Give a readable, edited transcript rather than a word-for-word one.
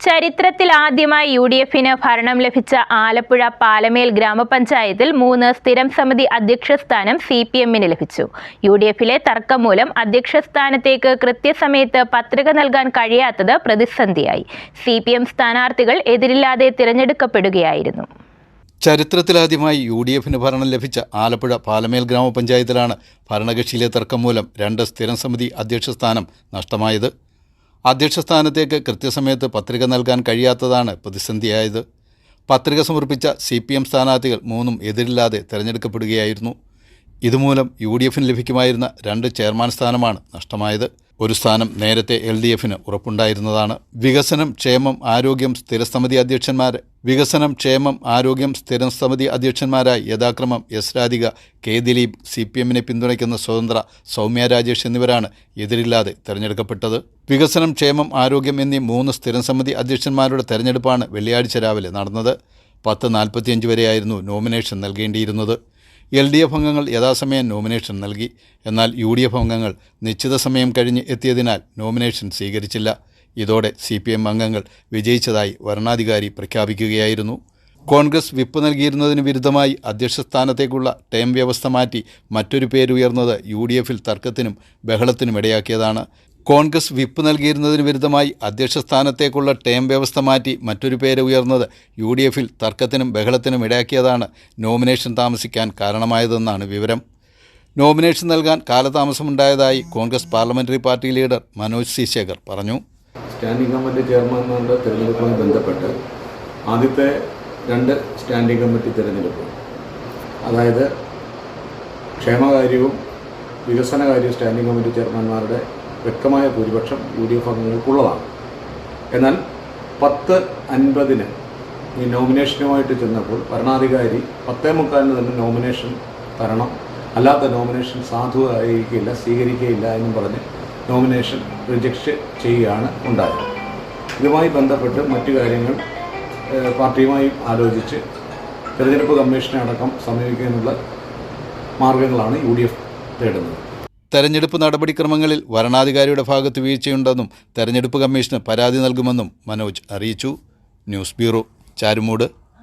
ചരിത്രത്തിൽ ആദ്യമായി യു.ഡി.എഫിന് ഭരണം ലഭിച്ച ആലപ്പുഴ പാലമേൽ ഗ്രാമപഞ്ചായത്തിൽ 3 സ്ഥിരം സമിതി അധ്യക്ഷ സ്ഥാനം CPM-ന് ലഭിച്ചു. യു.ഡി.എഫിലെ തർക്കം മൂലം അധ്യക്ഷ സ്ഥാനത്തേക്ക് കൃത്യസമയത്ത് പത്രിക നൽകാൻ കഴിയാത്തത് പ്രതിസന്ധിയായി. CPM സ്ഥാനാർത്ഥികൾ എതിരില്ലാതെ തിരഞ്ഞെടുക്കപ്പെടുകയായിരുന്നു. ചരിത്രത്തിലാദ്യമായി യു.ഡി.എഫിന് ഭരണം ലഭിച്ച ആലപ്പുഴ പാലമേൽ ഗ്രാമപഞ്ചായത്തിലാണ് ഭരണകക്ഷിയിലെ തർക്കം മൂലം 2 സ്ഥിരം സമിതി അധ്യക്ഷ സ്ഥാനം നഷ്ടമായത്. അധ്യക്ഷ സ്ഥാനത്തേക്ക് കൃത്യസമയത്ത് പത്രിക നൽകാൻ കഴിയാത്തതാണ് പ്രതിസന്ധിയായത്. പത്രിക സമർപ്പിച്ച CPM സ്ഥാനാർത്ഥികൾ 3 എതിരില്ലാതെ തിരഞ്ഞെടുക്കപ്പെടുകയായിരുന്നു. ഇതുമൂലം യുഡിഎഫിന് ലഭിക്കുമായിരുന്ന 2 ചെയർമാൻ സ്ഥാനമാണ് നഷ്ടമായത്. ഒരു സ്ഥാനം നേരത്തെ LDF-ന് ഉറപ്പുണ്ടായിരുന്നതാണ്. വികസനം, ക്ഷേമം, ആരോഗ്യം സ്ഥിരം സമിതി അധ്യക്ഷന്മാരായി യഥാക്രമം S. രാധിക, K. ദിലീപ്, CPM-നെ പിന്തുണയ്ക്കുന്ന സ്വതന്ത്ര സൗമ്യ രാജേഷ് എന്നിവരാണ് എതിരില്ലാതെ തിരഞ്ഞെടുക്കപ്പെട്ടത്. വികസനം, ക്ഷേമം, ആരോഗ്യം എന്നീ 3 സ്ഥിരം സമിതി അധ്യക്ഷന്മാരുടെ തെരഞ്ഞെടുപ്പാണ് വെള്ളിയാഴ്ച രാവിലെ നടന്നത്. 10:45 വരെയായിരുന്നു നോമിനേഷൻ നൽകേണ്ടിയിരുന്നത്. LDF അംഗങ്ങൾ യഥാസമയം നോമിനേഷൻ നൽകി. എന്നാൽ UDF അംഗങ്ങൾ നിശ്ചിത സമയം കഴിഞ്ഞ് എത്തിയതിനാൽ നോമിനേഷൻ സ്വീകരിച്ചില്ല. ഇതോടെ CPM അംഗങ്ങൾ വിജയിച്ചതായി വരണാധികാരി പ്രഖ്യാപിക്കുകയായിരുന്നു. കോൺഗ്രസ് വിപ്പ് നൽകിയിരുന്നതിന് വിരുദ്ധമായി അധ്യക്ഷ സ്ഥാനത്തേക്കുള്ള ടേം വ്യവസ്ഥ മാറ്റി മറ്റൊരു പേരുയർന്നത് UDF-ൽ തർക്കത്തിനും ബഹളത്തിനും ഇടയാക്കിയതാണ്. കോൺഗ്രസ് വിപ്പ് നൽകിയിരുന്നതിന് വിരുദ്ധമായി അധ്യക്ഷ സ്ഥാനത്തേക്കുള്ള ടേം വ്യവസ്ഥ മാറ്റി മറ്റൊരു പേര് ഉയർന്നത് UDF-ൽ തർക്കത്തിനും ബഹളത്തിനും ഇടയാക്കിയതാണ് നോമിനേഷൻ താമസിക്കാൻ കാരണമായതെന്നാണ് വിവരം. നോമിനേഷൻ നൽകാൻ കാലതാമസമുണ്ടായതായി Congress parliamentary party leader Manoj C. Shekhar പറഞ്ഞു. സ്റ്റാൻഡിംഗ് കമ്മിറ്റി ചെയർമാൻമാരുടെ തിരഞ്ഞെടുപ്പുമായി ബന്ധപ്പെട്ട് ആദ്യത്തെ 2 സ്റ്റാൻഡിംഗ് കമ്മിറ്റി തിരഞ്ഞെടുപ്പ്, അതായത് ക്ഷേമകാര്യവും വികസനകാര്യവും സ്റ്റാൻഡിംഗ് കമ്മിറ്റി ചെയർമാൻമാരുടെ വ്യക്തമായ ഭൂരിപക്ഷം UDF അംഗങ്ങൾക്കുള്ളതാണ്. എന്നാൽ 10:50 ഈ നോമിനേഷനുമായിട്ട് ചെന്നപ്പോൾ ഭരണാധികാരി 10:45 തന്നെ നോമിനേഷൻ തരണം, അല്ലാത്ത നോമിനേഷൻ സാധുവായിരിക്കില്ല, സ്വീകരിക്കുകയില്ല എന്നും പറഞ്ഞ് നോമിനേഷൻ റിജക്റ്റ് ചെയ്യുകയാണ് ഉണ്ടായത്. ഇതുമായി ബന്ധപ്പെട്ട് മറ്റു കാര്യങ്ങൾ പാർട്ടിയുമായി ആലോചിച്ച് തെരഞ്ഞെടുപ്പ് കമ്മീഷനെ അടക്കം സമീപിക്കാനുള്ള മാർഗങ്ങളാണ് UDF തേടുന്നത്. തെരഞ്ഞെടുപ്പ് നടപടിക്രമങ്ങളിൽ വരണാധികാരിയുടെ ഭാഗത്ത് വീഴ്ചയുണ്ടെന്നും തെരഞ്ഞെടുപ്പ് കമ്മീഷന് പരാതി നൽകുമെന്നും മനോജ് അറിയിച്ചു. News bureau, Charummood.